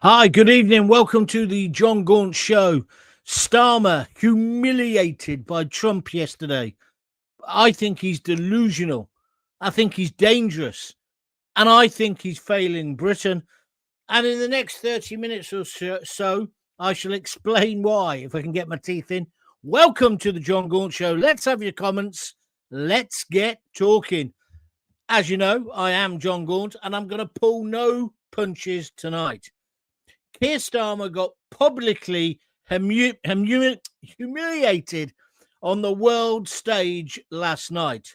Hi, good evening. Welcome to the John Gaunt Show. Starmer humiliated by Trump yesterday. I think he's delusional. I think he's dangerous. And I think he's failing Britain. And in the next 30 minutes or so, I shall explain why, if I can get my teeth in. Welcome to the John Gaunt Show. Let's have your comments. Let's get talking. As you know, I am John Gaunt, and I'm going to pull no punches tonight. Keir Starmer got publicly humiliated on the world stage last night.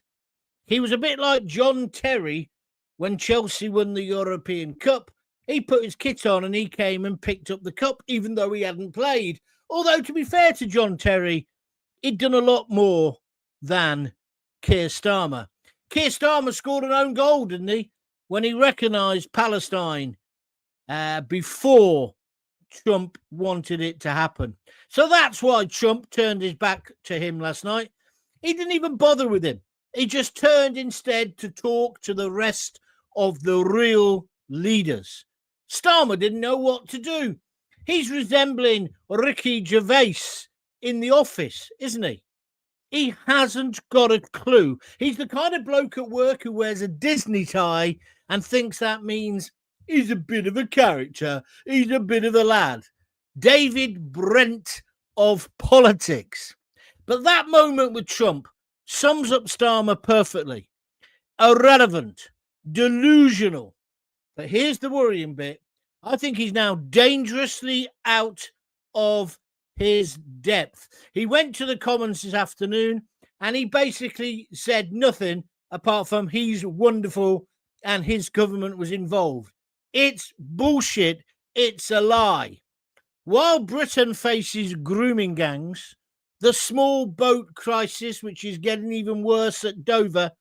He was a bit like John Terry when Chelsea won the European Cup. He put his kit on and he came and picked up the cup, even though he hadn't played. Although, to be fair to John Terry, he'd done a lot more than Keir Starmer. Keir Starmer scored an own goal, didn't he, when he recognised Palestine before Trump wanted it to happen. So that's why Trump turned his back to him last night. He didn't even bother with him. He just turned instead to talk to the rest of the real leaders. Starmer didn't know what to do. He's resembling Ricky Gervais in The Office, isn't he? He hasn't got a clue. He's the kind of bloke at work who wears a Disney tie and thinks that means he's a bit of a character. He's a bit of a lad. David Brent of politics. But that moment with Trump sums up Starmer perfectly. Irrelevant, delusional. But here's the worrying bit. I think he's now dangerously out of his depth. He went to the Commons this afternoon and he basically said nothing apart from he's wonderful and his government was involved. It's bullshit. It's a lie. While Britain faces grooming gangs, the small boat crisis, which is getting even worse at Dover,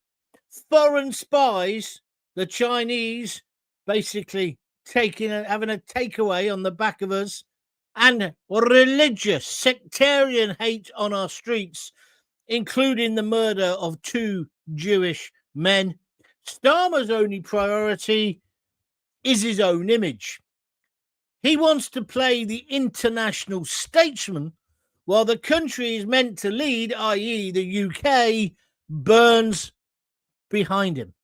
foreign spies, the Chinese, basically having a takeaway on the back of us, and religious sectarian hate on our streets, including the murder of 2 Jewish men. Starmer's only priority is his own image. He wants to play the international statesman while the country is meant to lead, i.e. the UK, burns behind him.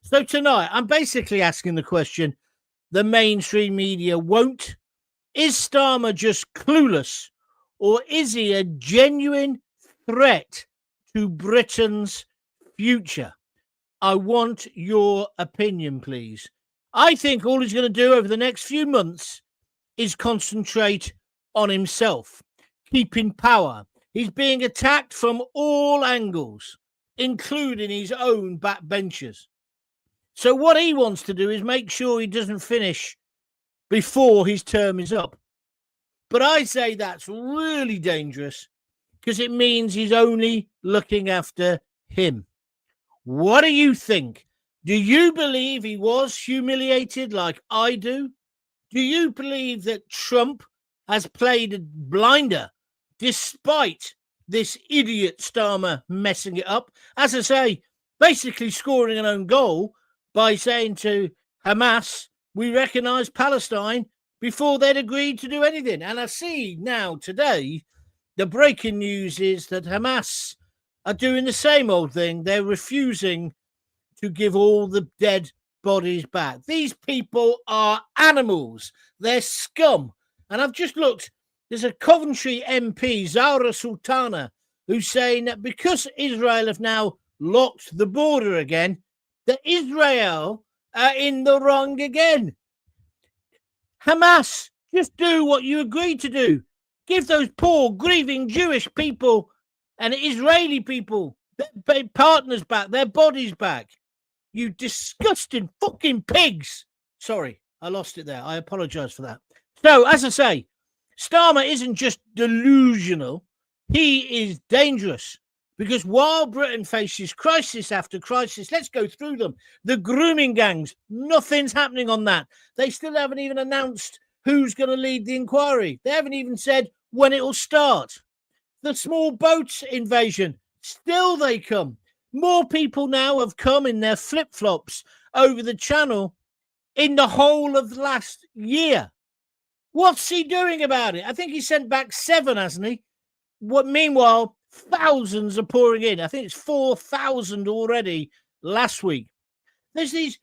So tonight, I'm basically asking the question the mainstream media won't. Is Starmer just clueless, or is he a genuine threat to Britain's future? I want your opinion, please. I think all he's going to do over the next few months is concentrate on himself, keeping power. He's being attacked from all angles, including his own backbenchers. So what he wants to do is make sure he doesn't finish before his term is up. But I say that's really dangerous because it means he's only looking after him. What do you think? Do you believe he was humiliated like I do? Do you believe that Trump has played a blinder despite this idiot Starmer messing it up? As I say, basically scoring an own goal by saying to Hamas, we recognise Palestine before they'd agreed to do anything. And I see now today, the breaking news is that Hamas are doing the same old thing. They're refusing to give all the dead bodies back. These people are animals. They're scum. And I've just looked. There's a Coventry MP, Zara Sultana, who's saying that because Israel have now locked the border again, that Israel are in the wrong again. Hamas, just do what you agreed to do. Give those poor, grieving Jewish people and Israeli people their partners back, their bodies back. You disgusting fucking pigs. Sorry, I lost it there. I apologise for that. So, as I say, Starmer isn't just delusional. He is dangerous. Because while Britain faces crisis after crisis, let's go through them. The grooming gangs, nothing's happening on that. They still haven't even announced who's going to lead the inquiry. They haven't even said when it will start. The small boats invasion, still they come. More people now have come in their flip-flops over the channel in the whole of last year. What's he doing about it? I think he sent back 7, hasn't he? Meanwhile, thousands are pouring in. I think it's 4,000 already last week. There's these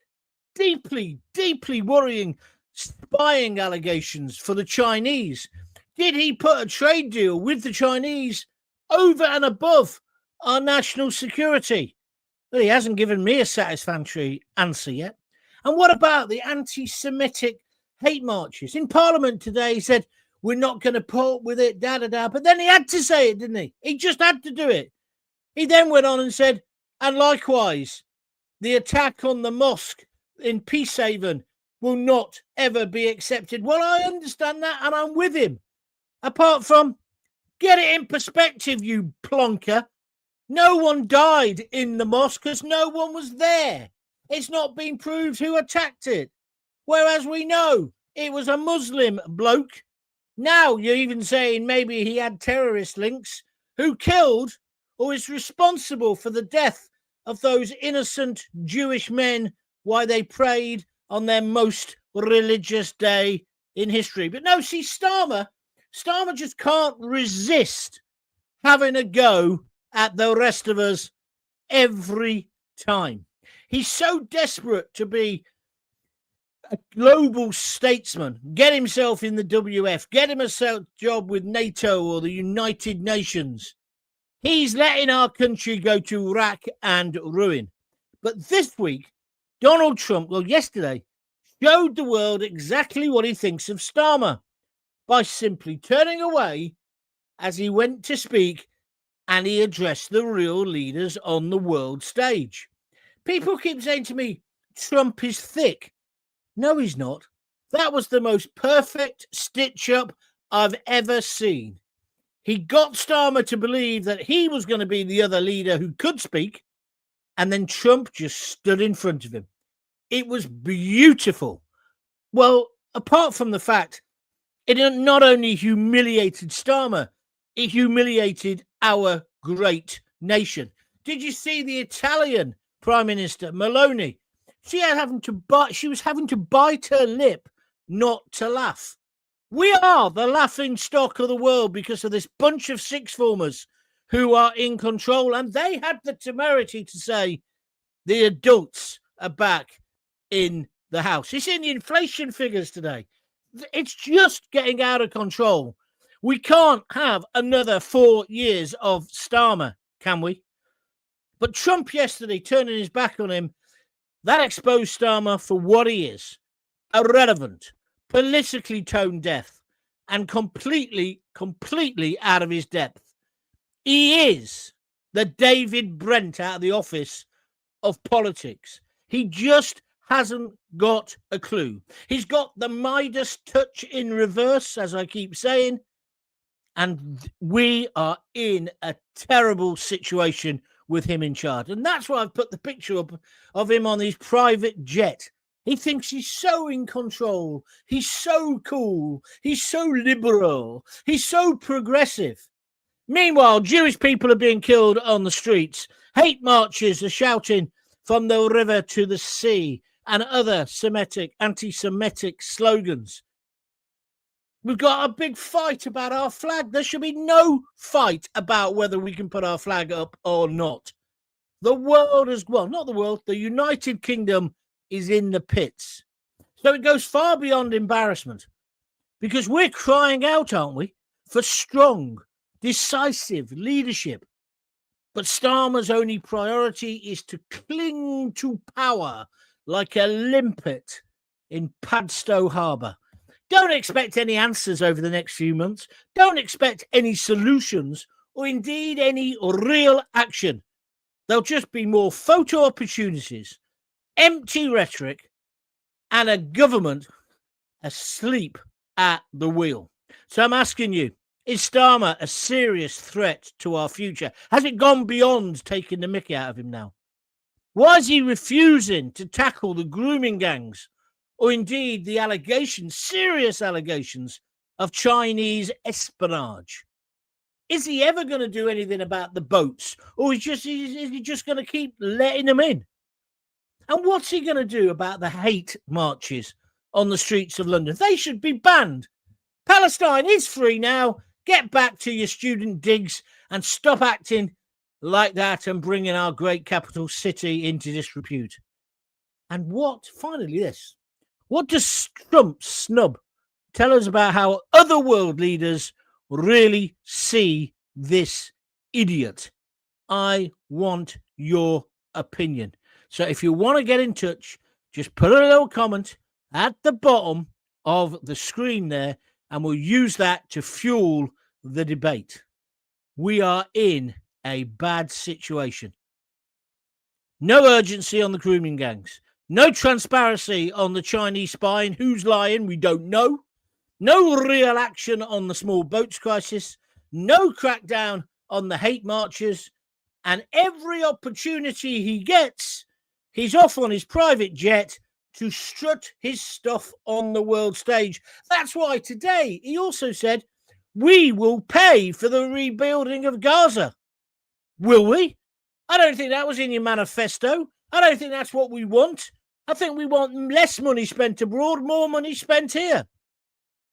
deeply, deeply worrying spying allegations for the Chinese. Did he put a trade deal with the Chinese over and above our national security? Well, he hasn't given me a satisfactory answer yet. And what about the anti-Semitic hate marches? In Parliament today, he said, we're not going to put up with it, da-da-da. But then he had to say it, didn't he? He just had to do it. He then went on and said, and likewise, the attack on the mosque in Peacehaven will not ever be accepted. Well, I understand that, and I'm with him. Apart from, get it in perspective, you plonker. No one died in the mosque because no one was there. It's not been proved who attacked it. Whereas we know it was a Muslim bloke. Now you're even saying maybe he had terrorist links who killed or is responsible for the death of those innocent Jewish men while they prayed on their most religious day in history. But no, see, Starmer just can't resist having a go at the rest of us every time. He's so desperate to be a global statesman, get himself in the WF, get himself a job with NATO or the United Nations. He's letting our country go to rack and ruin. But this week, Donald Trump, well, yesterday, showed the world exactly what he thinks of Starmer by simply turning away as he went to speak and he addressed the real leaders on the world stage. People keep saying to me, Trump is thick. No, he's not. That was the most perfect stitch-up I've ever seen. He got Starmer to believe that he was going to be the other leader who could speak, and then Trump just stood in front of him. It was beautiful. Well, apart from the fact it not only humiliated Starmer, it humiliated our great nation. Did you see the Italian Prime Minister, Meloni? She was having to bite her lip not to laugh. We are the laughing stock of the world because of this bunch of sixth formers who are in control, and they had the temerity to say the adults are back in the house. It's in the inflation figures today. It's just getting out of control. We can't have another 4 years of Starmer, can we? But Trump yesterday turning his back on him, that exposed Starmer for what he is, irrelevant, politically tone deaf, and completely out of his depth. He is the David Brent out of the office of politics. He just hasn't got a clue. He's got the Midas touch in reverse, as I keep saying, and we are in a terrible situation with him in charge. And that's why I've put the picture up of him on his private jet. He thinks he's so in control. He's so cool. He's so liberal. He's so progressive. Meanwhile, Jewish people are being killed on the streets. Hate marches are shouting from the river to the sea and other anti-Semitic slogans. We've got a big fight about our flag. There should be no fight about whether we can put our flag up or not. The world as well, not the world, the United Kingdom is in the pits. So it goes far beyond embarrassment because we're crying out, aren't we, for strong, decisive leadership. But Starmer's only priority is to cling to power like a limpet in Padstow Harbour. Don't expect any answers over the next few months. Don't expect any solutions or indeed any real action. There'll just be more photo opportunities, empty rhetoric, and a government asleep at the wheel. So I'm asking you, is Starmer a serious threat to our future? Has it gone beyond taking the mickey out of him now? Why is he refusing to tackle the grooming gangs or indeed the allegations, serious allegations of Chinese espionage? Is he ever going to do anything about the boats, or is he just going to keep letting them in? And what's he going to do about the hate marches on the streets of London? They should be banned. Palestine is free now. Get back to your student digs and stop acting like that and bringing our great capital city into disrepute. And finally this, what does Trump snub tell us about how other world leaders really see this idiot? I want your opinion. So if you want to get in touch, just put a little comment at the bottom of the screen there, and we'll use that to fuel the debate. We are in a bad situation. No urgency on the grooming gangs. No transparency on the Chinese spying. Who's lying? We don't know. No real action on the small boats crisis. No crackdown on the hate marches. And every opportunity he gets, he's off on his private jet to strut his stuff on the world stage. That's why today he also said, we will pay for the rebuilding of Gaza. Will we? I don't think that was in your manifesto. I don't think that's what we want. I think we want less money spent abroad, more money spent here.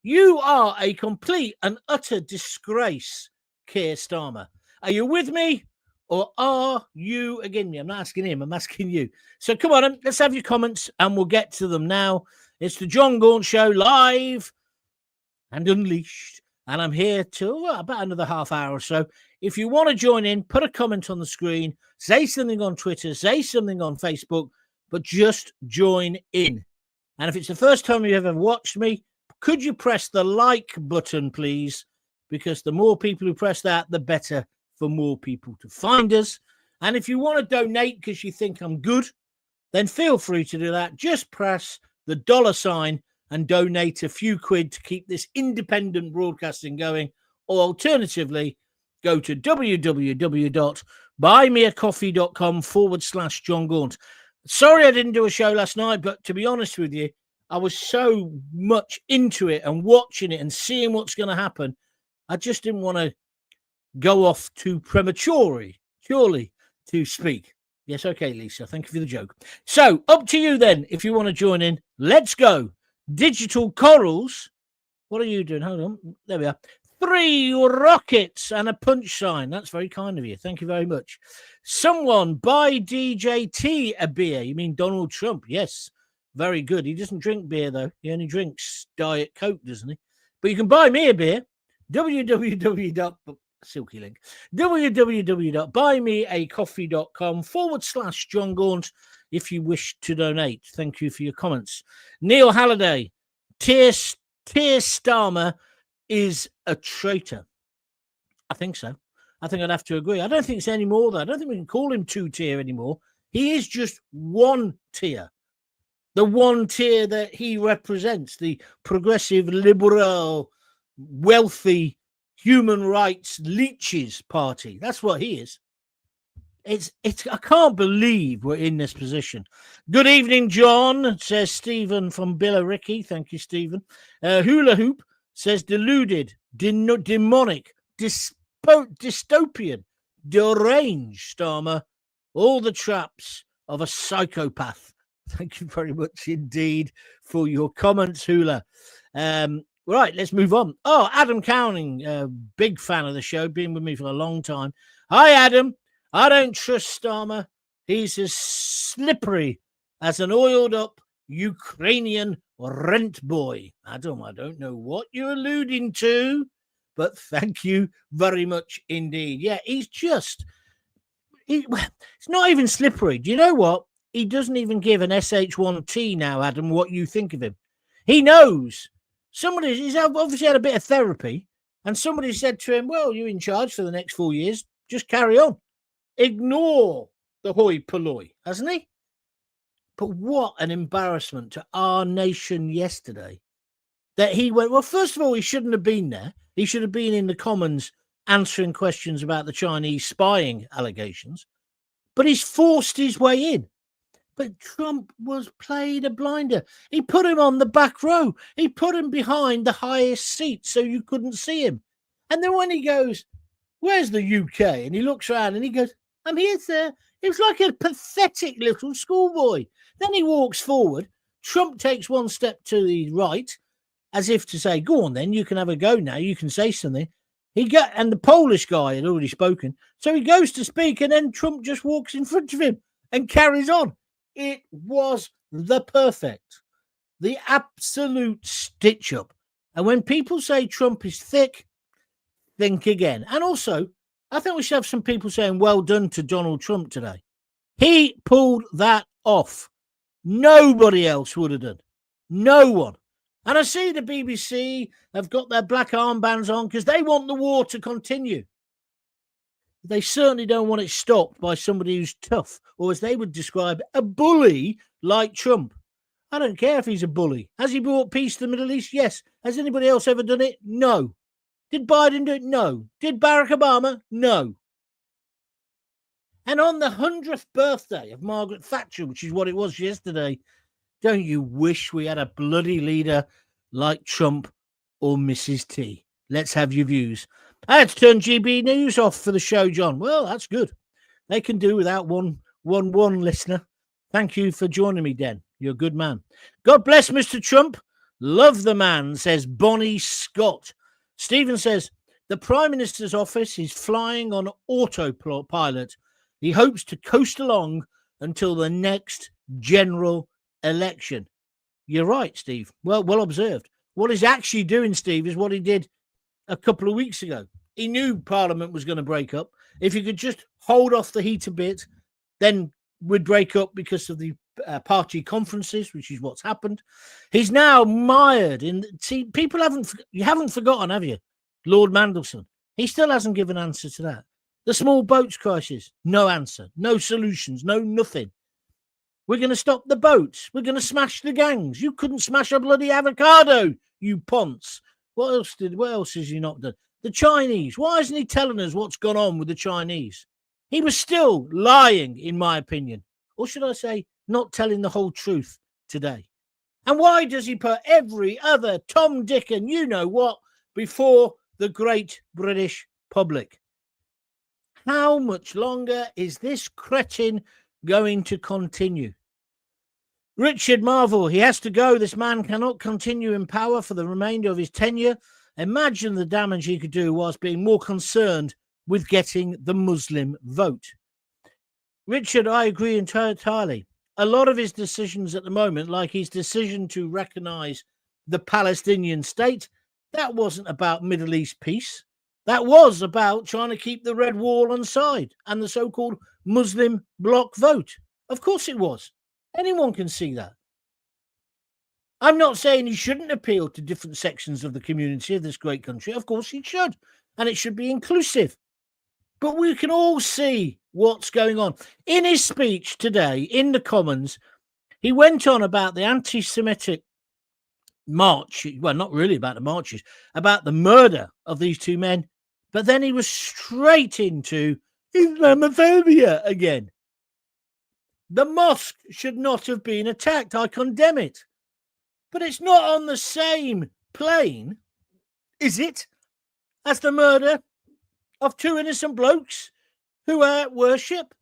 You are a complete and utter disgrace, Keir Starmer. Are you with me? Or are you against me? I'm not asking him, I'm asking you. So come on, let's have your comments and we'll get to them now. It's the John Gaunt Show, live and unleashed. And I'm here till about another half hour or so. If you want to join in, put a comment on the screen, say something on Twitter, say something on Facebook, but just join in. And if it's the first time you've ever watched me, could you press the like button, please? Because the more people who press that, the better for more people to find us. And if you want to donate because you think I'm good, then feel free to do that. Just press the $sign and donate a few quid to keep this independent broadcasting going. Or alternatively, go to www.buymeacoffee.com/John Gaunt. Sorry I didn't do a show last night, but to be honest with you, I was so much into it and watching it and seeing what's going to happen. I just didn't want to go off too prematurely, surely, to speak. Yes, okay, Lisa. Thank you for the joke. So, up to you then, if you want to join in. Let's go. Digital Corals. What are you doing? Hold on. There we are. 3 rockets and a punch sign. That's very kind of you. Thank you very much. Someone buy DJT a beer. You mean Donald Trump? Yes. Very good. He doesn't drink beer, though. He only drinks Diet Coke, doesn't he? But you can buy me a beer. Silky link. www.buymeacoffee.com/John Gaunt if you wish to donate. Thank you for your comments. Neil Halliday. Keir Starmer is a traitor. I think so. I think I'd have to agree. I don't think it's any more, though. I don't think we can call him 2-tier anymore. He is just 1 tier. The 1 tier that he represents, the progressive, liberal, wealthy, human rights leeches party. That's what he is. It's. I can't believe we're in this position. Good evening, John, says Stephen from Billericay. Thank you, Stephen. Hula Hoop says deluded, demonic, dystopian, deranged, Starmer. All the traps of a psychopath. Thank you very much indeed for your comments, Hula. Right, let's move on. Oh, Adam Cowning, big fan of the show, been with me for a long time. Hi, Adam. I don't trust Starmer. He's as slippery as an oiled-up Ukrainian rent boy. Adam, I don't know what you're alluding to, but thank you very much indeed. Yeah, he's just... it's not even slippery. Do you know what? He doesn't even give an SH1T now, Adam, what you think of him. He knows... He's obviously had a bit of therapy, and somebody said to him, well, you're in charge for the next 4 years. Just carry on. Ignore the hoi polloi, hasn't he? But what an embarrassment to our nation yesterday that he went, well, first of all, he shouldn't have been there. He should have been in the Commons answering questions about the Chinese spying allegations, but he's forced his way in. But Trump was played a blinder. He put him on the back row. He put him behind the highest seat so you couldn't see him. And then when he goes, where's the UK? And he looks around and he goes, I'm here, sir. It was like a pathetic little schoolboy. Then he walks forward. Trump takes 1 step to the right. as if to say, go on then, you can have a go now, you can say something. And the Polish guy had already spoken, so he goes to speak, and then Trump just walks in front of him and carries on. It was the absolute stitch up. And when people say Trump is thick, think again. And also, I think we should have some people saying well done to Donald Trump today. He pulled that off. Nobody else would have done. No one. And I see the BBC have got their black armbands on because they want the war to continue. They certainly don't want it stopped by somebody who's tough, or as they would describe, a bully like Trump. I don't care if he's a bully. Has he brought peace to the Middle East? Yes. Has anybody else ever done it? No. Did Biden do it? No. Did Barack Obama? No. And on the 100th birthday of Margaret Thatcher, which is what it was yesterday, don't you wish we had a bloody leader like Trump or Mrs. T? Let's have your views. I had to turn GB News off for the show, John. Well, that's good. They can do without one listener. Thank you for joining me, Den. You're a good man. God bless Mr. Trump. Love the man, says Bonnie Scott. Stephen says, the Prime Minister's office is flying on autopilot. He hopes to coast along until the next general election. You're right, Steve. Well observed. What he's actually doing, Steve, is what he did a couple of weeks ago. He knew Parliament was going to break up. If he could just hold off the heat a bit, then we'd break up because of the party conferences, which is what's happened. He's now mired in. See, people you haven't forgotten, have you? Lord Mandelson. He still hasn't given an answer to that. The small boats crisis, no answer, no solutions, no nothing. We're going to stop the boats. We're going to smash the gangs. You couldn't smash a bloody avocado, you ponce. What else has he not done? The Chinese. Why isn't he telling us what's gone on with the Chinese? He was still lying, in my opinion. Or should I say, not telling the whole truth today. And why does he put every other Tom, Dick, and you know what before the great British public? How much longer is this cretin going to continue? Richard Marvel, he has to go. This man cannot continue in power for the remainder of his tenure. Imagine the damage he could do whilst being more concerned with getting the Muslim vote. Richard, I agree entirely. A lot of his decisions at the moment, like his decision to recognise the Palestinian state, that wasn't about Middle East peace. That was about trying to keep the Red Wall on side and the so-called Muslim bloc vote. Of course it was. Anyone can see that. I'm not saying he shouldn't appeal to different sections of the community of this great country. Of course he should. And it should be inclusive. But we can all see what's going on. In his speech today in the Commons, he went on about the anti-Semitic march. Well, not really about the marches, about the murder of these two men. But then he was straight into Islamophobia again. The mosque should not have been attacked. I condemn it. But it's not on the same plane, is it, as the murder of two innocent blokes who are at worship?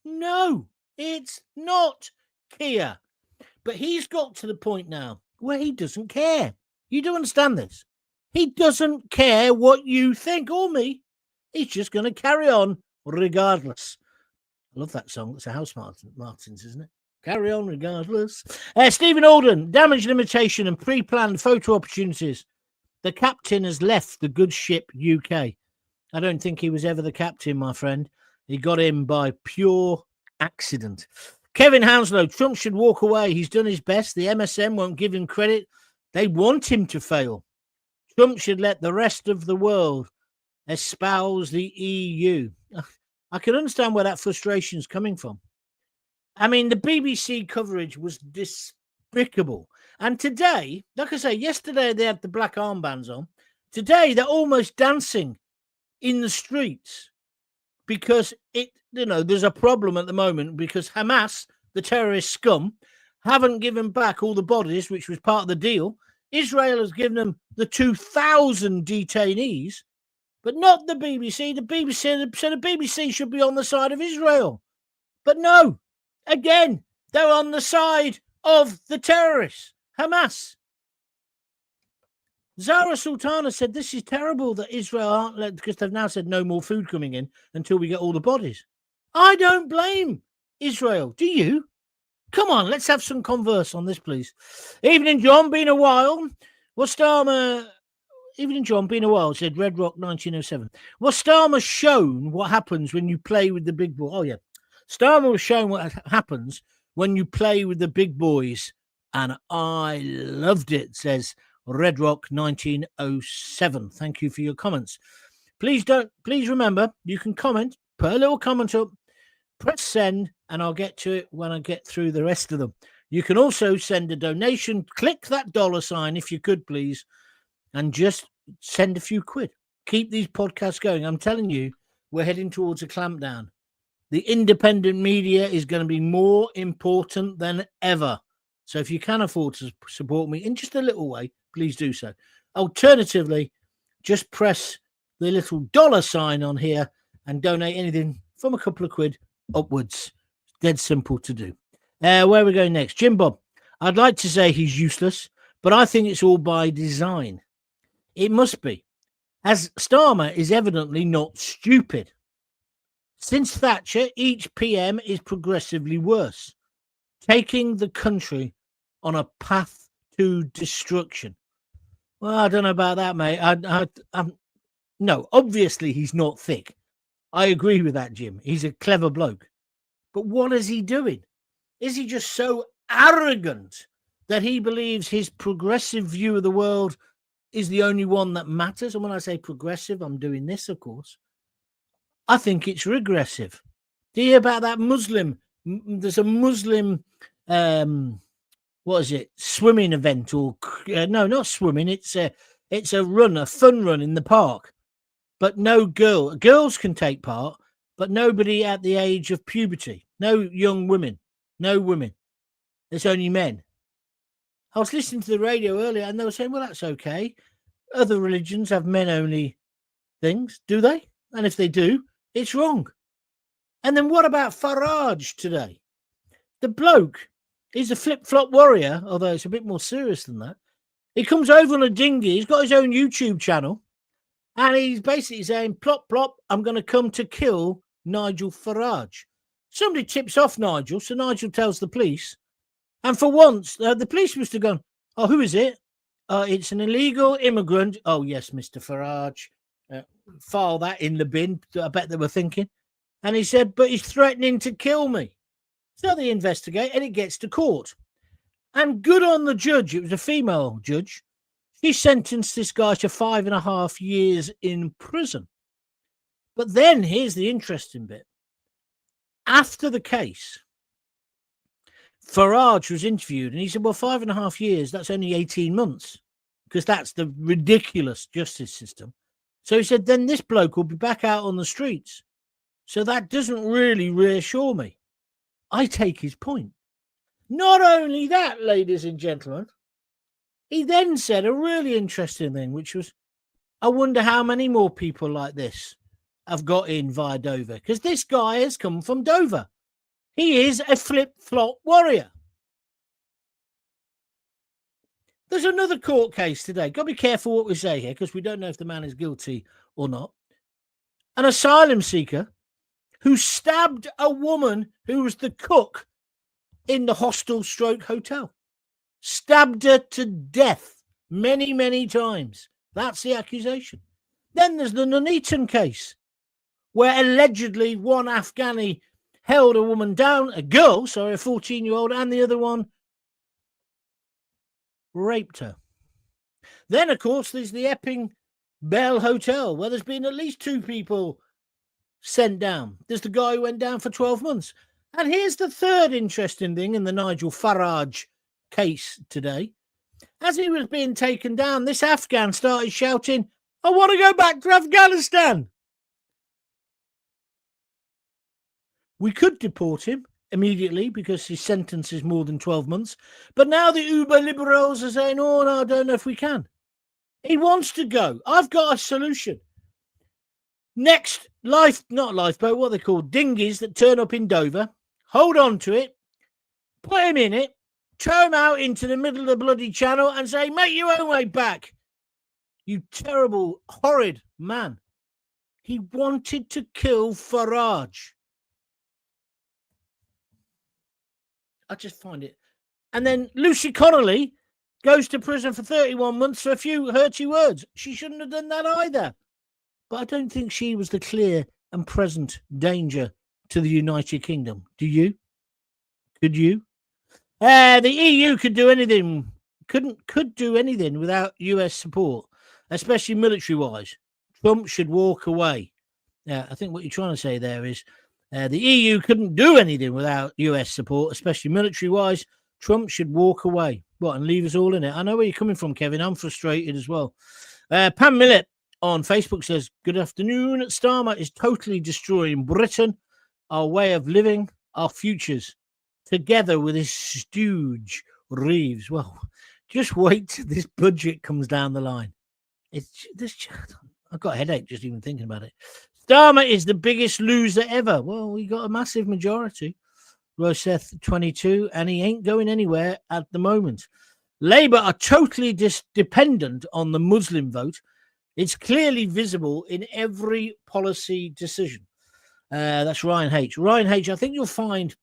No, it's not, Keir. But he's got to the point now where he doesn't care. You do understand this? He doesn't care what you think or me. He's just going to carry on regardless. I love that song. It's a House Martins, isn't it? Carry on regardless. Stephen Alden, damage limitation and pre-planned photo opportunities. The captain has left the good ship UK. I don't think he was ever the captain, my friend. He got in by pure accident. Kevin Hounslow, Trump should walk away. He's done his best. The MSM won't give him credit. They want him to fail. Trump should let the rest of the world espouse the EU. I can understand where that frustration is coming from. I mean, the BBC coverage was despicable. And today, like I say, yesterday they had the black armbands on. Today, they're almost dancing in the streets because there's a problem at the moment because Hamas, the terrorist scum, haven't given back all the bodies, which was part of the deal. Israel has given them the 2,000 detainees, but not the BBC. The BBC should be on the side of Israel. But no, again, they're on the side of the terrorists, Hamas. Zara Sultana said this is terrible that Israel aren't let, because they've now said no more food coming in until we get all the bodies. I don't blame Israel. Do you? Come on, let's have some converse on this, please. Evening, John. Been a while. Was Starmer... Evening, John. Been a while, said Red Rock 1907. Was Starmer shown what happens when you play with the big boy? Oh, yeah. Starmer was shown what happens when you play with the big boys, and I loved it, says Red Rock 1907. Thank you for your comments. Please remember, you can comment, put a little comment up, press send, and I'll get to it when I get through the rest of them. You can also send a donation. Click that $sign if you could, please, and just send a few quid. Keep these podcasts going. I'm telling you, we're heading towards a clampdown. The independent media is going to be more important than ever. So if you can afford to support me in just a little way, please do so. Alternatively, just press the little $sign on here and donate anything from a couple of quid upwards. Dead simple to do. Where are we going next? Jim Bob. I'd like to say he's useless, but I think it's all by design. It must be, as Starmer is evidently not stupid. Since Thatcher, each PM is progressively worse, taking the country on a path to destruction. Well, I don't know about that, mate. No, obviously he's not thick. I agree with that, Jim. He's a clever bloke. But what is he doing? Is he just so arrogant that he believes his progressive view of the world is the only one that matters? And when I say progressive, I'm doing this, of course. I think it's regressive. Do you hear about that Muslim? There's a Muslim, what is it? Swimming event or no, not swimming. It's a run, a fun run in the park. But no girls can take part, but nobody at the age of puberty. No young women, no women. It's only men. I was listening to the radio earlier and they were saying, well, that's okay. Other religions have men-only things, do they? And if they do, it's wrong. And then what about Farage today? The bloke, he's a flip-flop warrior, although it's a bit more serious than that. He comes over on a dinghy. He's got his own YouTube channel. And he's basically saying, plop, plop, I'm going to come to kill Nigel Farage. Somebody tips off Nigel, so Nigel tells the police. And for once, the police must have gone, oh, who is it? It's an illegal immigrant. Oh, yes, Mr. Farage. File that in the bin, I bet they were thinking. And he said, but he's threatening to kill me. So they investigate and it gets to court. And good on the judge. It was a female judge. She sentenced this guy to 5.5 years in prison. But then here's the interesting bit. After the case, Farage was interviewed and he said, well, 5.5 years, that's only 18 months because that's the ridiculous justice system. So he said, then this bloke will be back out on the streets. So that doesn't really reassure me. I take his point. Not only that, ladies and gentlemen, he then said a really interesting thing, which was, I wonder how many more people like this have got in via Dover, because this guy has come from Dover. He is a flip-flop warrior. There's another court case today. Got to be careful what we say here, because we don't know if the man is guilty or not. An asylum seeker who stabbed a woman who was the cook in the hostel/hotel. Stabbed her to death many, many times. That's the accusation. Then there's the Nuneaton case, where allegedly one Afghani held a woman down, a 14-year-old, and the other one raped her. Then, of course, there's the Epping Bell Hotel, where there's been at least 2 people sent down. There's the guy who went down for 12 months. And here's the third interesting thing in the Nigel Farage case today. As he was being taken down, this Afghan started shouting, I want to go back to Afghanistan. We could deport him immediately because his sentence is more than 12 months. But now the Uber liberals are saying, oh, no, I don't know if we can. He wants to go. I've got a solution. Next, not lifeboat, what they call dinghies that turn up in Dover. Hold on to it. Put him in it. Throw him out into the middle of the bloody channel and say, make your own way back. You terrible, horrid man. He wanted to kill Farage. I just find it. And then Lucy Connolly goes to prison for 31 months for a few hurty words. She shouldn't have done that either. But I don't think she was the clear and present danger to the United Kingdom. Do you? Could you? The EU could do anything. Could do anything without US support, especially military-wise. Trump should walk away. Yeah, I think what you're trying to say there is the EU couldn't do anything without US support, especially military-wise. Trump should walk away. What, and leave us all in it? I know where you're coming from, Kevin. I'm frustrated as well. Pam Millett on Facebook says, good afternoon. Starmer is totally destroying Britain, our way of living, our futures, together with his stooge, Reeves. Well, just wait till this budget comes down the line. I've got a headache just even thinking about it. Starmer is the biggest loser ever. Well, we got a massive majority. Roseth 22, and he ain't going anywhere at the moment. Labour are totally dependent on the Muslim vote. It's clearly visible in every policy decision. That's Ryan H. Ryan H., I think you'll find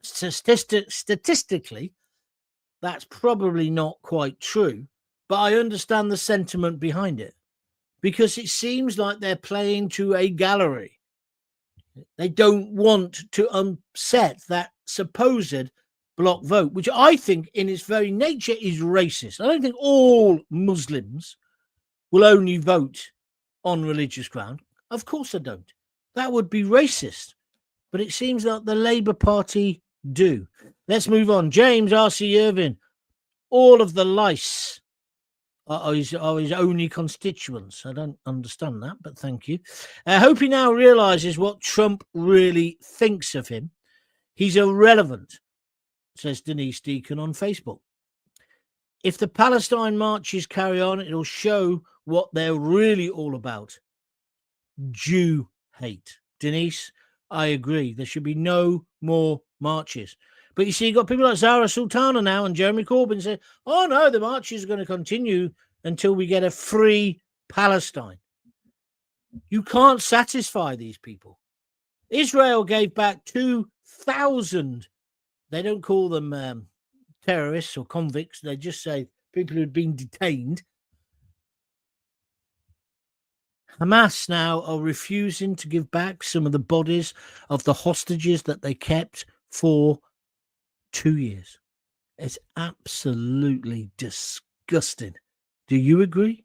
statistically that's probably not quite true, but I understand the sentiment behind it because it seems like they're playing to a gallery. They don't want to upset that supposed block vote, which I think in its very nature is racist. I don't think all Muslims will only vote on religious ground. Of course I don't. That would be racist. But it seems like the Labour Party do. Let's move on. James R.C. Irvin. All of the lice are his only constituents. I don't understand that, but thank you. I hope he now realises what Trump really thinks of him. He's irrelevant, says Denise Deacon on Facebook. If the Palestine marches carry on, it'll show what they're really all about. Jew hate. Denise, I agree. There should be no more marches. But you see, you've got people like Zara Sultana now and Jeremy Corbyn say, oh, no, the marches are going to continue until we get a free Palestine. You can't satisfy these people. Israel gave back 2,000. They don't call them terrorists or convicts. They just say people who had been detained. Hamas now are refusing to give back some of the bodies of the hostages that they kept for 2 years. It's absolutely disgusting. Do you agree?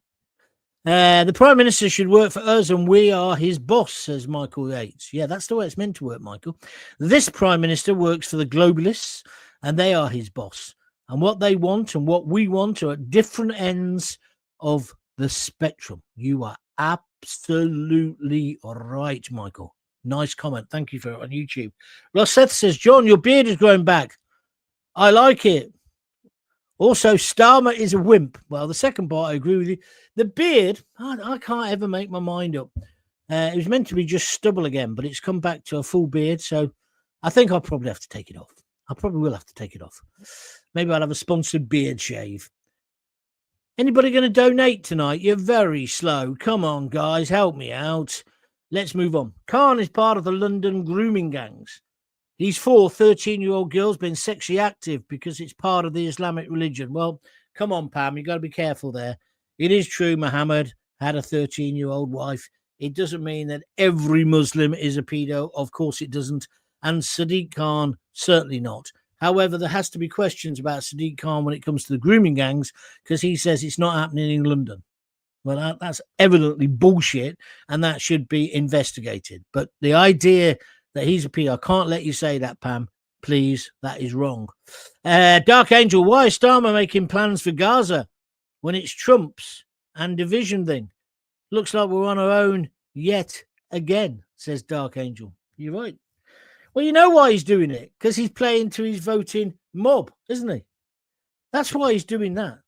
The Prime Minister should work for us and we are his boss, says Michael Yates. Yeah, that's the way it's meant to work, Michael. This Prime Minister works for the globalists and they are his boss. And what they want and what we want are at different ends of the spectrum. You are absolutely right, Michael. Nice comment. Thank you for it on YouTube. Rosseth says, John, your beard is growing back. I like it. Also, Starmer is a wimp. Well, the second part, I agree with you. The beard, I can't ever make my mind up. It was meant to be just stubble again, but it's come back to a full beard. So I think I'll probably have to take it off. I probably will have to take it off. Maybe I'll have a sponsored beard shave. Anybody going to donate tonight? You're very slow. Come on, guys, help me out. Let's move on. Khan is part of the London grooming gangs. These 4 13-year-old girls been sexually active because it's part of the Islamic religion. Well, come on, Pam, you've got to be careful there. It is true Muhammad had a 13-year-old wife. It doesn't mean that every Muslim is a pedo. Of course it doesn't. And Sadiq Khan, certainly not. However, there has to be questions about Sadiq Khan when it comes to the grooming gangs because he says it's not happening in London. Well, that's evidently bullshit and that should be investigated. But the idea that he's a pedo, I can't let you say that, Pam. Please, that is wrong. Dark Angel, why is Starmer making plans for Gaza when it's Trump's and division thing? Looks like we're on our own yet again, says Dark Angel. You're right. Well, you know why he's doing it, because he's playing to his voting mob, isn't he? That's why he's doing that.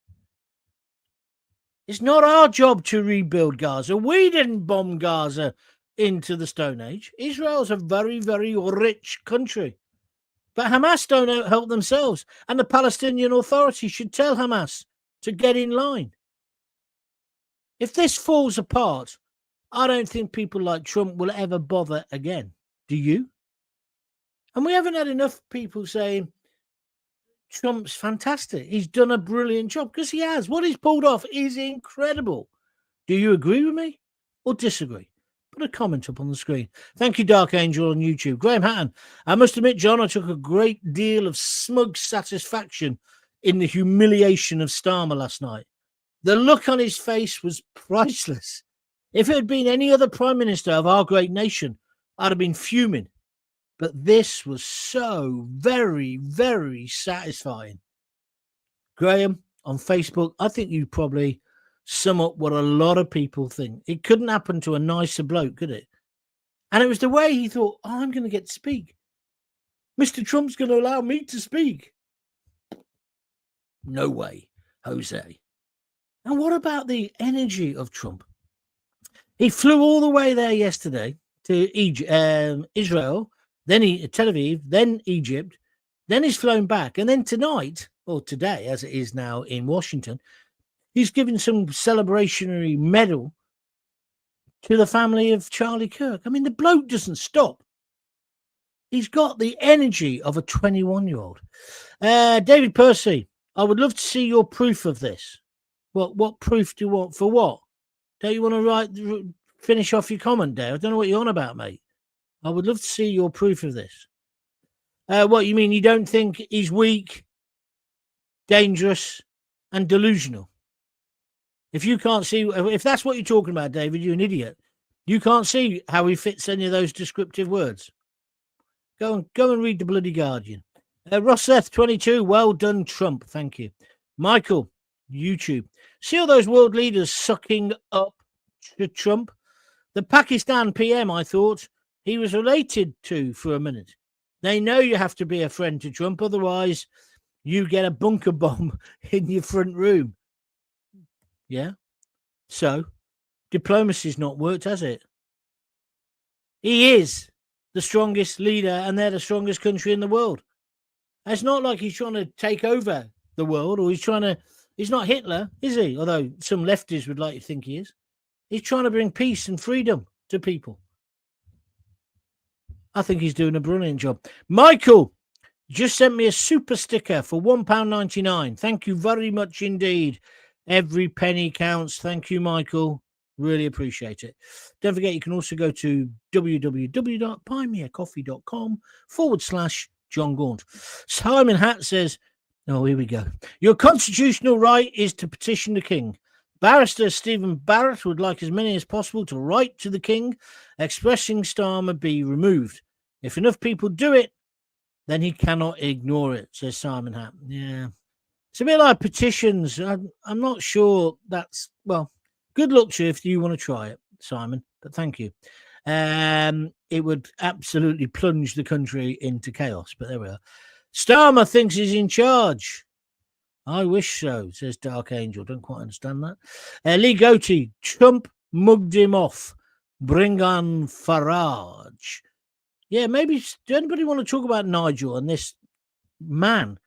It's not our job to rebuild Gaza. We didn't bomb Gaza into the Stone Age. Israel's a very, very rich country. But Hamas don't help themselves. And the Palestinian Authority should tell Hamas to get in line. If this falls apart, I don't think people like Trump will ever bother again. Do you? And we haven't had enough people saying Trump's fantastic. He's done a brilliant job, because he has. What he's pulled off is incredible. Do you agree with me or disagree? Put a comment up on the screen. Thank you, Dark Angel on YouTube. Graham Hatton. I must admit, John, I took a great deal of smug satisfaction in the humiliation of Starmer last night. The look on his face was priceless. If it had been any other prime minister of our great nation, I'd have been fuming. But this was so very, very satisfying. Graham, on Facebook, I think you probably sum up what a lot of people think. It couldn't happen to a nicer bloke, could it? And it was the way he thought, oh, I'm going to get to speak. Mr. Trump's going to allow me to speak. No way, Jose. And what about the energy of Trump? He flew all the way there yesterday to Israel, then Tel Aviv, then Egypt, then he's flown back. And then tonight, or today, as it is now in Washington, he's given some celebrationary medal to the family of Charlie Kirk. I mean, the bloke doesn't stop. He's got the energy of a 21-year-old. David Percy, I would love to see your proof of this. What proof do you want? For what? Don't you want to finish off your comment there? I don't know what you're on about, mate. I would love to see your proof of this. What you mean? You don't think he's weak, dangerous, and delusional? If you can't see, if that's what you're talking about, David, you're an idiot. You can't see how he fits any of those descriptive words. Go and read the bloody Guardian. Rosseth 22, well done, Trump. Thank you. Michael, YouTube. See all those world leaders sucking up to Trump? The Pakistan PM, I thought he was related to for a minute. They know you have to be a friend to Trump, otherwise you get a bunker bomb in your front room. Yeah? So, diplomacy's not worked, has it? He is the strongest leader, and they're the strongest country in the world. It's not like he's trying to take over the world, or he's not Hitler, is he? Although some lefties would like to think he is. He's trying to bring peace and freedom to people. I think he's doing a brilliant job. Michael just sent me a super sticker for £1.99. Thank you very much indeed. Every penny counts. Thank you, Michael. Really appreciate it. Don't forget, you can also go to www.buymeacoffee.com/John Gaunt. Simon Hatt says, oh, here we go. Your constitutional right is to petition the king. Barrister Stephen Barrett would like as many as possible to write to the king, expressing Starmer be removed. If enough people do it, then he cannot ignore it, says Simon Hatt. Yeah. It's a bit like petitions. I'm not sure that's, well, good luck to you if you want to try it, Simon, but thank you. It would absolutely plunge the country into chaos, but there we are. Starmer thinks he's in charge. I wish so, says Dark Angel. Don't quite understand that. Lee Goatee, Trump mugged him off. Bring on Farage. Yeah, maybe. Does anybody want to talk about Nigel and this man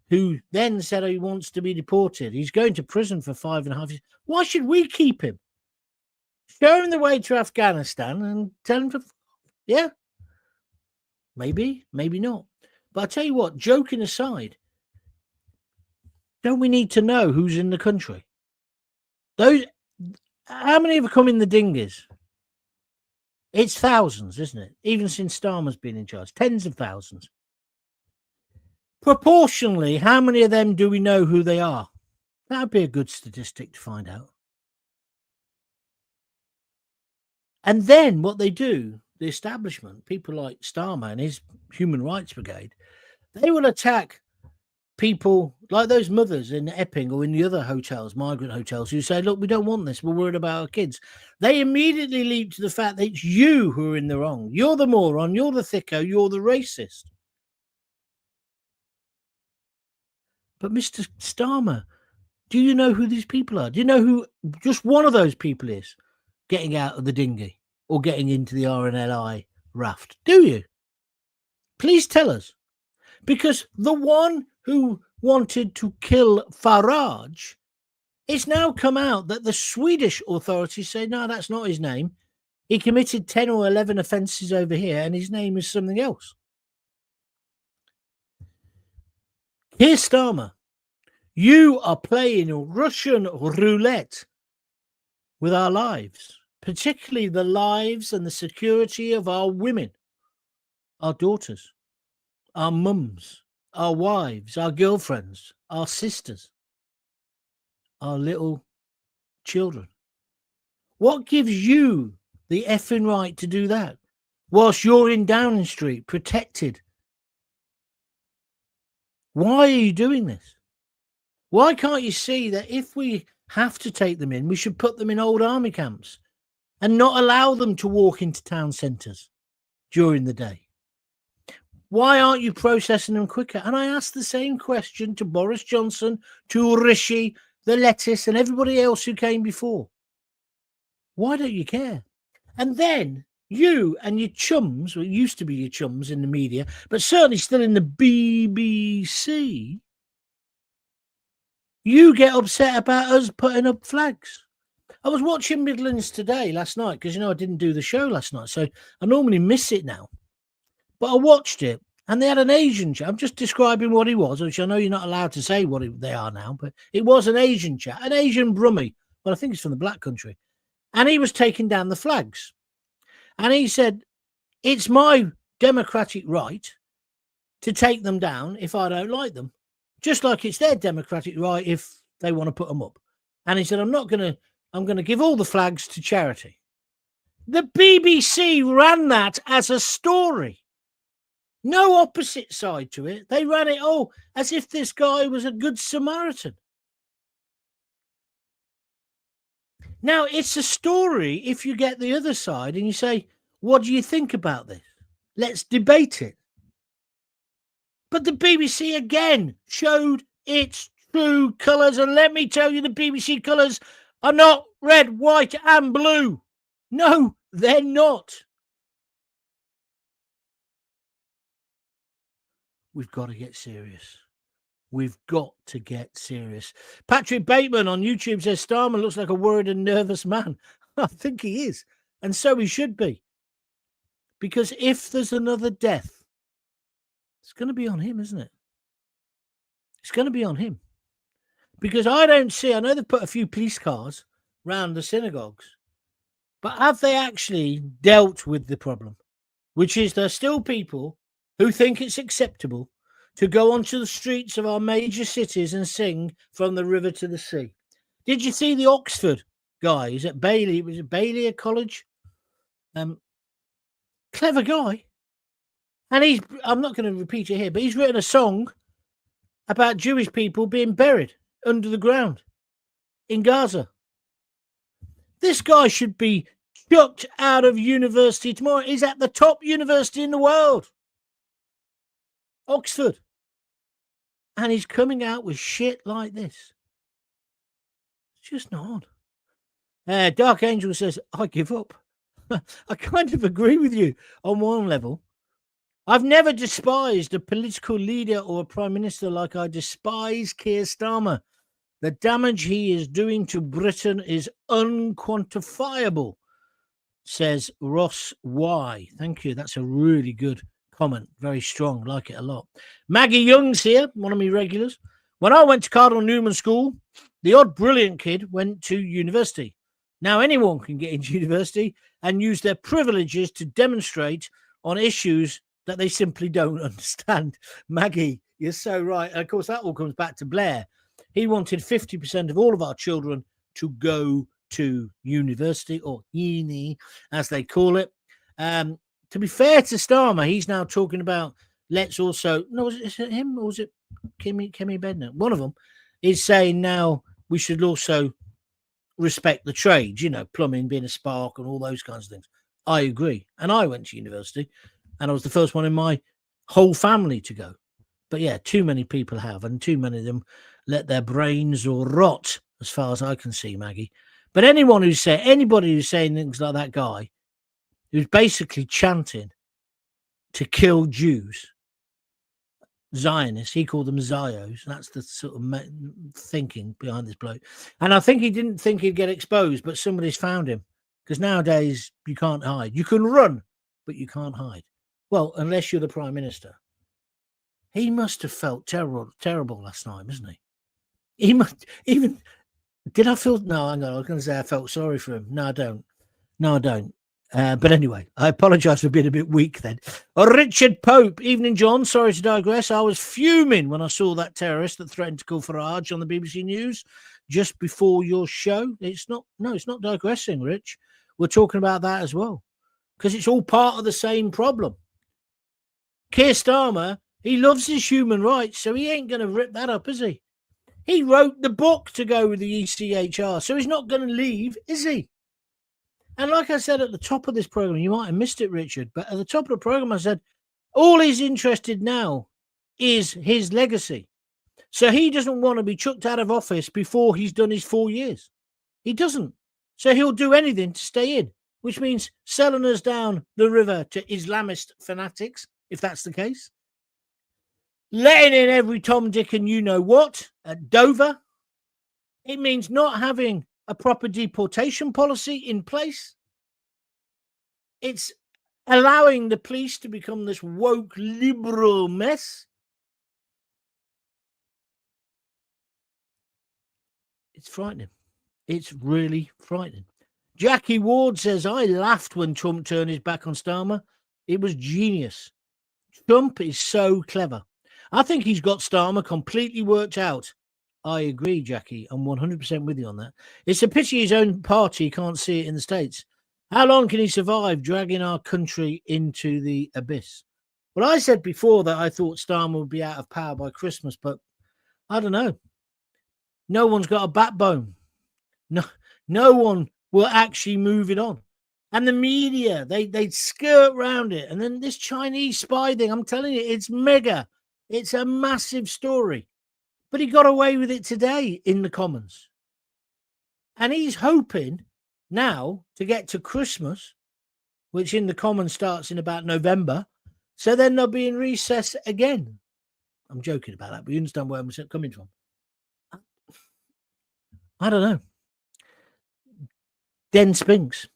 who then said he wants to be deported? He's going to prison for 5.5 years. Why should we keep him? Show him the way to Afghanistan and tell him to. Yeah. Maybe, maybe not. But I tell you what, joking aside, don't we need to know who's in the country? How many have come in the dinghies? It's thousands, isn't it? Even since Starmer's been in charge, tens of thousands. Proportionally, how many of them do we know who they are? That would be a good statistic to find out. And then what they do, the establishment, people like Starmer and his Human Rights Brigade, they will attack people like those mothers in Epping or in the other hotels, migrant hotels, who say, look, we don't want this. We're worried about our kids. They immediately leap to the fact that it's you who are in the wrong. You're the moron. You're the thicko. You're the racist. But Mr. Starmer, do you know who these people are? Do you know who just one of those people is getting out of the dinghy or getting into the RNLI raft? Do you? Please tell us. Because the one who wanted to kill Farage It's now come out that the Swedish authorities say, no, that's not his name. He committed 10 or 11 offences over here, and his name is something else. Keir Starmer, you are playing Russian roulette with our lives, particularly the lives and the security of our women, our daughters, our mums, our wives, our girlfriends, our sisters, our little children. What gives you the effing right to do that whilst you're in Downing Street protected? Why are you doing this? Why can't you see that if we have to take them in, we should put them in old army camps and not allow them to walk into town centres during the day? Why aren't you processing them quicker? And I asked the same question to Boris Johnson, to Rishi, the lettuce, and everybody else who came before. Why don't you care? And then you and your chums, well, it used to be your chums in the media, but certainly still in the BBC, you get upset about us putting up flags. I was watching Midlands Today last night because, I didn't do the show last night, so I normally miss it now. But I watched it, and they had an Asian chat. I'm just describing what he was, which I know you're not allowed to say what they are now, but it was an Asian chat, an Asian brummie. Well, I think it's from the Black Country. And he was taking down the flags. And he said, it's my democratic right to take them down if I don't like them, just like it's their democratic right if they want to put them up. And he said, I'm going to give all the flags to charity. The BBC ran that as a story. No opposite side to it. They ran it as if this guy was a good Samaritan. Now, it's a story if you get the other side and you say, what do you think about this? Let's debate it. But the BBC again showed its true colours. And let me tell you, the BBC colours are not red, white and blue. No, they're not. We've got to get serious. We've got to get serious. Patrick Bateman on YouTube says Starmer looks like a worried and nervous man. I think he is. And so he should be. Because if there's another death, it's going to be on him, isn't it? It's going to be on him. Because I know they've put a few police cars round the synagogues, but have they actually dealt with the problem? Which is there's still people who think it's acceptable to go onto the streets of our major cities and sing From the River to the Sea. Did you see the Oxford guy? He's at Bailey. Was it Bailey College? Clever guy. And I'm not going to repeat it here, but he's written a song about Jewish people being buried under the ground in Gaza. This guy should be chucked out of university tomorrow. He's at the top university in the world, Oxford. And he's coming out with shit like this. It's just not on. Dark Angel says, I give up. I kind of agree with you on one level. I've never despised a political leader or a prime minister like I despise Keir Starmer. The damage he is doing to Britain is unquantifiable, says Ross Y. Thank you. That's a really good comment. Very strong. Like it a lot. Maggie Young's here, one of my regulars. When I went to Cardinal Newman School, the odd brilliant kid went to university. Now anyone can get into university and use their privileges to demonstrate on issues that they simply don't understand. Maggie, you're so right. And of course, that all comes back to Blair. He wanted 50% of all of our children to go to university, or uni, as they call it. To be fair to Starmer, he's now talking about let's also... No, is it him or was it Kemi Bednar? One of them is saying now we should also respect the trades, plumbing being a spark and all those kinds of things. I agree. And I went to university and I was the first one in my whole family to go. But yeah, too many people have, and too many of them let their brains rot, as far as I can see, Maggie. But anybody who's saying things like that guy, who's basically chanting to kill Jews, Zionists. He called them Zios. That's the sort of thinking behind this bloke. And I think he didn't think he'd get exposed, but somebody's found him. Because nowadays, you can't hide. You can run, but you can't hide. Well, unless you're the Prime Minister. He must have felt terrible last night, isn't he? He must even... Did I feel... No, hang on. I was going to say I felt sorry for him. No, I don't. No, I don't. But anyway, I apologise for being a bit weak then. Richard Pope, evening, John. Sorry to digress. I was fuming when I saw that terrorist that threatened to kill Farage on the BBC News just before your show. It's not digressing, Rich. We're talking about that as well because it's all part of the same problem. Keir Starmer, he loves his human rights, so he ain't going to rip that up, is he? He wrote the book to go with the ECHR, so he's not going to leave, is he? And like I said at the top of this program, you might have missed it, Richard, but at the top of the program, I said, all he's interested now is his legacy. So he doesn't want to be chucked out of office before he's done his 4 years. He doesn't. So he'll do anything to stay in, which means selling us down the river to Islamist fanatics, if that's the case. Letting in every Tom, Dick and you-know-what at Dover. It means not having a proper deportation policy in place. It's allowing the police to become this woke liberal mess. It's frightening. It's really frightening. Jackie Ward says, I laughed when Trump turned his back on Starmer. It was genius. Trump is so clever. I think he's got Starmer completely worked out. I agree, Jackie. I'm 100% with you on that. It's a pity his own party can't see it in the States. How long can he survive dragging our country into the abyss? Well, I said before that I thought Starmer would be out of power by Christmas, but I don't know. No one's got a backbone. No one will actually move it on. And the media, they skirt around it. And then this Chinese spy thing, I'm telling you, it's mega. It's a massive story. But he got away with it today in the Commons. And he's hoping now to get to Christmas, which in the Commons starts in about November. So then they'll be in recess again. I'm joking about that, but you understand where I'm coming from. I don't know. Den Spinks.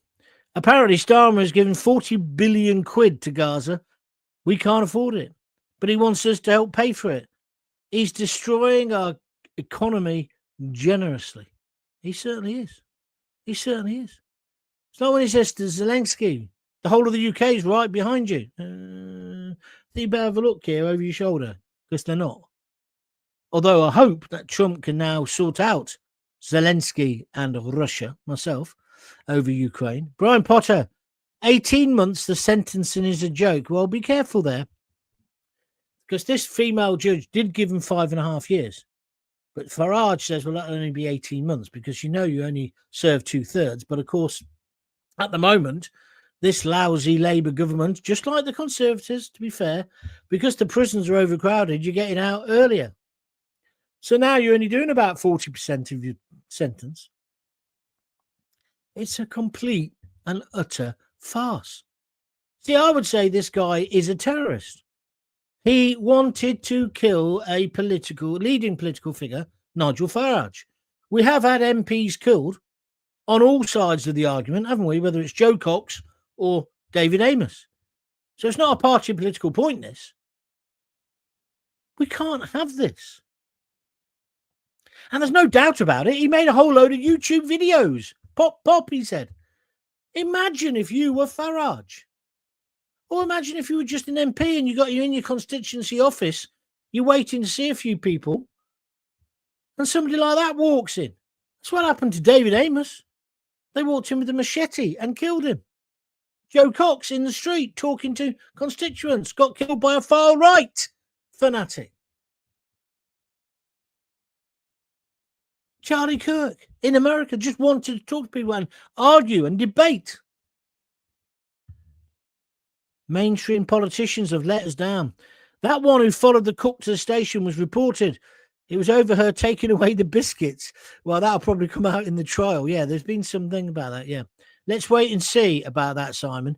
Apparently Starmer has given 40 billion quid to Gaza. We can't afford it. But he wants us to help pay for it. He's destroying our economy generously. He certainly is. He certainly is. It's like when he says to Zelensky, the whole of the UK is right behind you. You better have a look here over your shoulder, because they're not. Although I hope that Trump can now sort out Zelensky and Russia, myself, over Ukraine. Brian Potter, 18 months, the sentencing is a joke. Well, be careful there. Because this female judge did give him 5.5 years. But Farage says, well, that'll only be 18 months because you only serve 2/3. But of course, at the moment, this lousy Labour government, just like the Conservatives, to be fair, because the prisons are overcrowded, you're getting out earlier. So now you're only doing about 40% of your sentence. It's a complete and utter farce. See, I would say this guy is a terrorist. He wanted to kill a leading political figure, Nigel Farage. We have had MPs killed on all sides of the argument, haven't we? Whether it's Joe Cox or David Amos. So it's not a party political point, this. We can't have this. And there's no doubt about it. He made a whole load of YouTube videos. Pop, he said. Imagine if you were Farage. Or imagine if you were just an MP and you're in your constituency office, you're waiting to see a few people, and somebody like that walks in. That's what happened to David Amos. They walked in with a machete and killed him. Joe Cox in the street talking to constituents got killed by a far-right fanatic. Charlie Kirk in America just wanted to talk to people and argue and debate. Mainstream politicians have let us down. That one who followed the cook to the station was reported. It was overheard taking away the biscuits. Well, that'll probably come out in the trial. Yeah, there's been something about that. Yeah. Let's wait and see about that, Simon.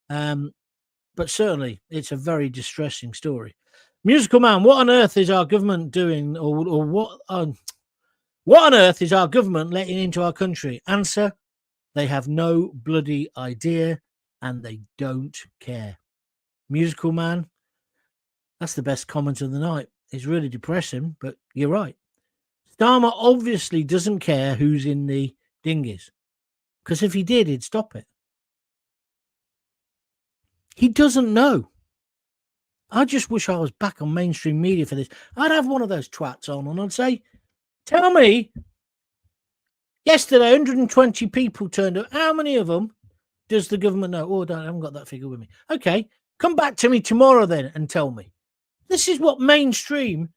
But certainly, it's a very distressing story. Musical Man, what on earth is our government doing, or what on earth is our government letting into our country? Answer, they have no bloody idea and they don't care. Musical Man, that's the best comment of the night. It's really depressing, but you're right. Starmer obviously doesn't care who's in the dinghies, because if he did, he'd stop it. He doesn't know. I just wish I was back on mainstream media for this. I'd have one of those twats on and I'd say, tell me, yesterday 120 people turned up. How many of them does the government know? Oh, I haven't got that figure with me. Okay, come back to me tomorrow then and tell me. This is what mainstream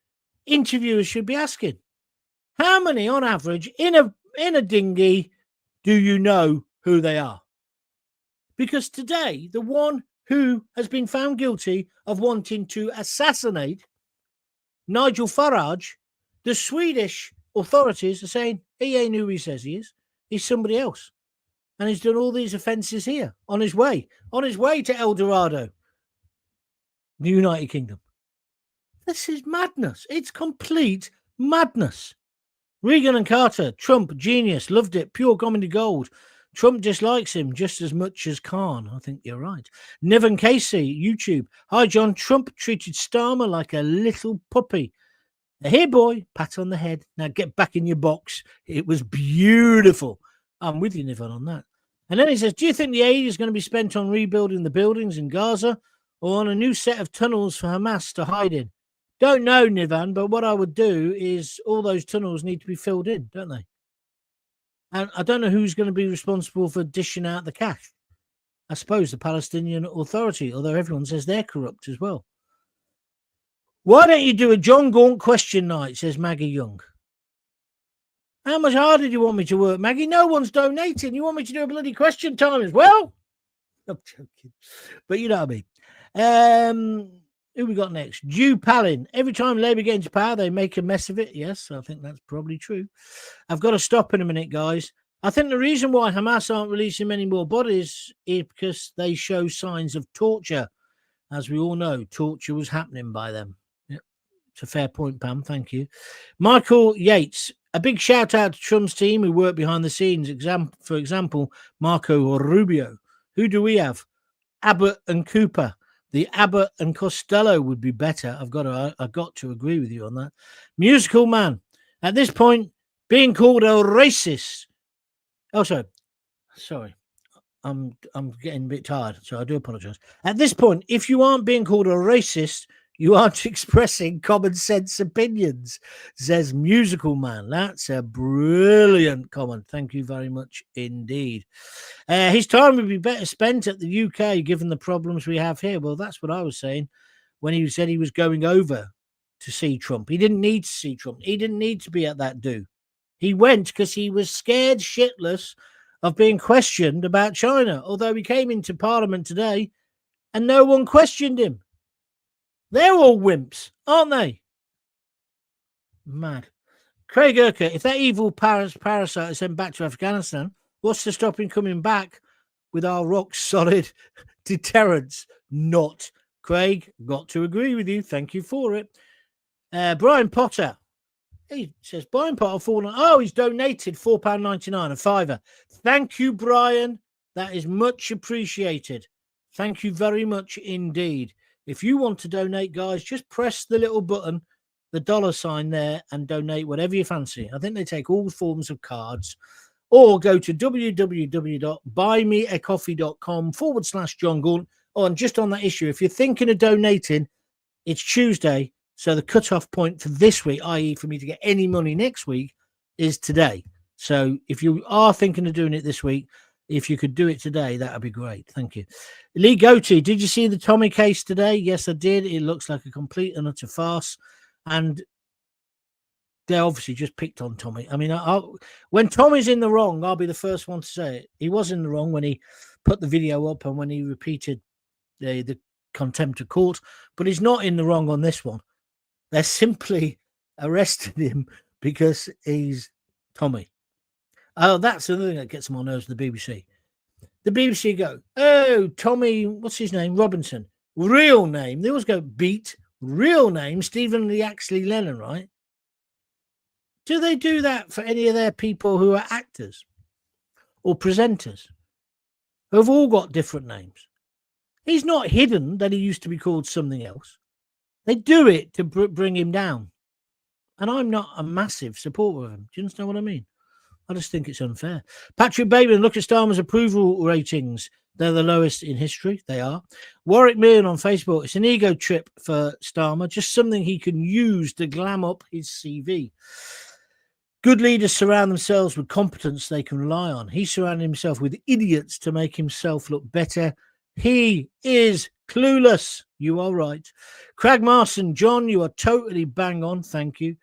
interviewers should be asking. How many, on average, in a dinghy, do you know who they are? Because today, the one who has been found guilty of wanting to assassinate Nigel Farage, the Swedish authorities are saying he ain't who he says he is. He's somebody else. And he's done all these offences here on his way to El Dorado, the United Kingdom. This is madness. It's complete madness. Reagan and Carter, Trump, genius, loved it, pure comedy gold. Trump dislikes him just as much as Khan. I think you're right. Niven Casey, YouTube. Hi, John. Trump treated Starmer like a little puppy. Here, boy, pat on the head. Now get back in your box. It was beautiful. I'm with you, Niven, on that. And then he says, do you think the aid is going to be spent on rebuilding the buildings in Gaza or on a new set of tunnels for Hamas to hide in? Don't know, Nivan, but what I would do is all those tunnels need to be filled in, don't they? And I don't know who's going to be responsible for dishing out the cash. I suppose the Palestinian Authority, although everyone says they're corrupt as well. Why don't you do a John Gaunt question night, says Maggie Young. How much harder do you want me to work, Maggie? No one's donating. You want me to do a bloody question time as well? I'm joking. But you know what I mean. Who we got next? Jew Palin. Every time Labour get into power, they make a mess of it. Yes, I think that's probably true. I've got to stop in a minute, guys. I think the reason why Hamas aren't releasing many more bodies is because they show signs of torture. As we all know, torture was happening by them. Yep. It's a fair point, Pam. Thank you. Michael Yates. A big shout out to Trump's team who work behind the scenes. For example, Marco Rubio. Who do we have? Abbott and Cooper. The Abbott and Costello would be better. I've got to agree with you on that. Musical Man. At this point, being called a racist. Oh, sorry. I'm getting a bit tired, so I do apologize. At this point, if you aren't being called a racist, you aren't expressing common sense opinions, says Musical Man. That's a brilliant comment. Thank you very much indeed. His time would be better spent at the UK, given the problems we have here. Well, that's what I was saying when he said he was going over to see Trump. He didn't need to see Trump. He didn't need to be at that do. He went because he was scared shitless of being questioned about China, although he came into Parliament today and no one questioned him. They're all wimps, aren't they? Mad. Craig Urquhart, if that evil parasite is sent back to Afghanistan, what's to stop him coming back with our rock-solid deterrence? Not. Craig, got to agree with you. Thank you for it. Brian Potter. He says, Brian Potter, he's donated £4.99, a fiver. Thank you, Brian. That is much appreciated. Thank you very much indeed. If you want to donate, guys, just press the little button, the $sign there, and donate whatever you fancy. I think they take all forms of cards. Or go to www.buymeacoffee.com/John Gaunt. Oh, and just on that issue, if you're thinking of donating, it's Tuesday. So the cutoff point for this week, i.e. for me to get any money next week, is today. So if you are thinking of doing it this week, if you could do it today, that would be great. Thank you. Lee Goatee, did you see the Tommy case today? Yes, I did. It looks like a complete and utter farce. And they obviously just picked on Tommy. I mean, when Tommy's in the wrong, I'll be the first one to say it. He was in the wrong when he put the video up and when he repeated the contempt of court, but he's not in the wrong on this one. They're simply arrested him because he's Tommy. Oh, that's the thing that gets them on nerves, the BBC. The BBC go, oh, Tommy, what's his name? Robinson. Real name. They always go, beat real name, Stephen Lee Axley Lennon, right? Do they do that for any of their people who are actors or presenters who have all got different names? He's not hidden that he used to be called something else. They do it to bring him down. And I'm not a massive supporter of him. Do you understand what I mean? I just think it's unfair. Patrick Bateman, look at Starmer's approval ratings. They're the lowest in history. They are. Warwick Meehan on Facebook. It's an ego trip for Starmer. Just something he can use to glam up his CV. Good leaders surround themselves with competence they can rely on. He surrounded himself with idiots to make himself look better. He is clueless. You are right. Craig Marson, John, you are totally bang on. Thank you.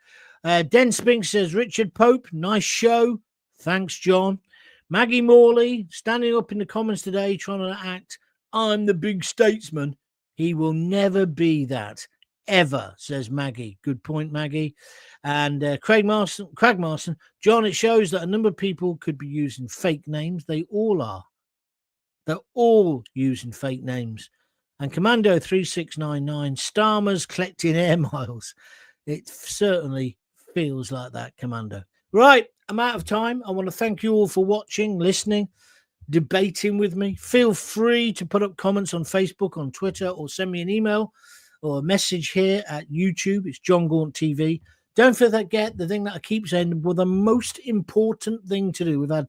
Den Spink says, Richard Pope, nice show. Thanks, John. Maggie Morley, standing up in the comments today, trying to act, I'm the big statesman. He will never be that, ever, says Maggie. Good point, Maggie. And Craig Marson, John, it shows that a number of people could be using fake names. They all are. They're all using fake names. And Commando 3699, Starmer's collecting air miles. It certainly feels like that, Commando. Right, I'm out of time. I want to thank you all for watching, listening, debating with me. Feel free to put up comments on Facebook, on Twitter, or send me an email or a message here at YouTube. It's John Gaunt TV. Don't forget the thing that I keep saying, well, the most important thing to do, we've had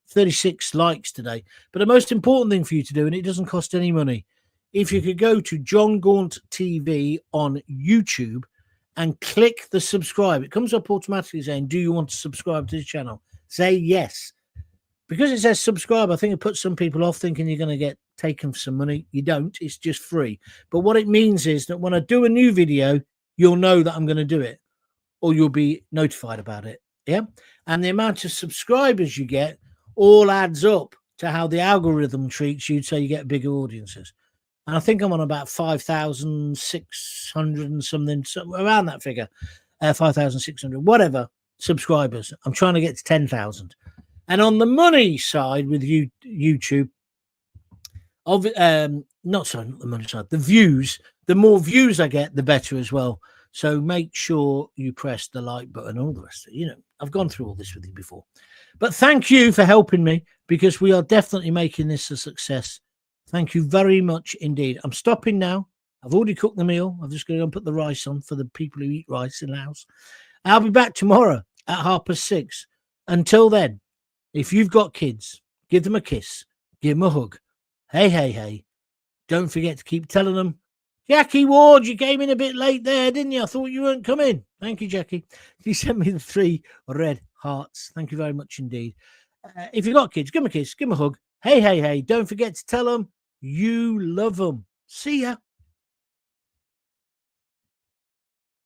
36 likes today, but the most important thing for you to do, and it doesn't cost any money, if you could go to John Gaunt TV on YouTube and click the subscribe. It comes up automatically saying, do you want to subscribe to this channel? Say yes. Because it says subscribe, I think it puts some people off thinking you're going to get taken for some money. You don't. It's just free. But what it means is that when I do a new video, you'll know that I'm going to do it, or you'll be notified about it. Yeah. And the amount of subscribers you get all adds up to how the algorithm treats you, so you get bigger audiences. And I think I'm on about 5,600 and something, around that figure, 5,600, whatever, subscribers. I'm trying to get to 10,000. And on the money side with YouTube, not the money side, the views, the more views I get, the better as well. So make sure you press the like button and all the rest of it. You know, I've gone through all this with you before. But thank you for helping me, because we are definitely making this a success. Thank you very much indeed. I'm stopping now. I've already cooked the meal. I'm just going to go and put the rice on for the people who eat rice in the house. I'll be back tomorrow at 6:30. Until then, if you've got kids, give them a kiss, give them a hug. Hey, hey, hey. Don't forget to keep telling them, Jackie Ward, you came in a bit late there, didn't you? I thought you weren't coming. Thank you, Jackie. You sent me the 3 red hearts. Thank you very much indeed. If you've got kids, give them a kiss, give them a hug. Hey, hey, hey. Don't forget to tell them you love them. See ya.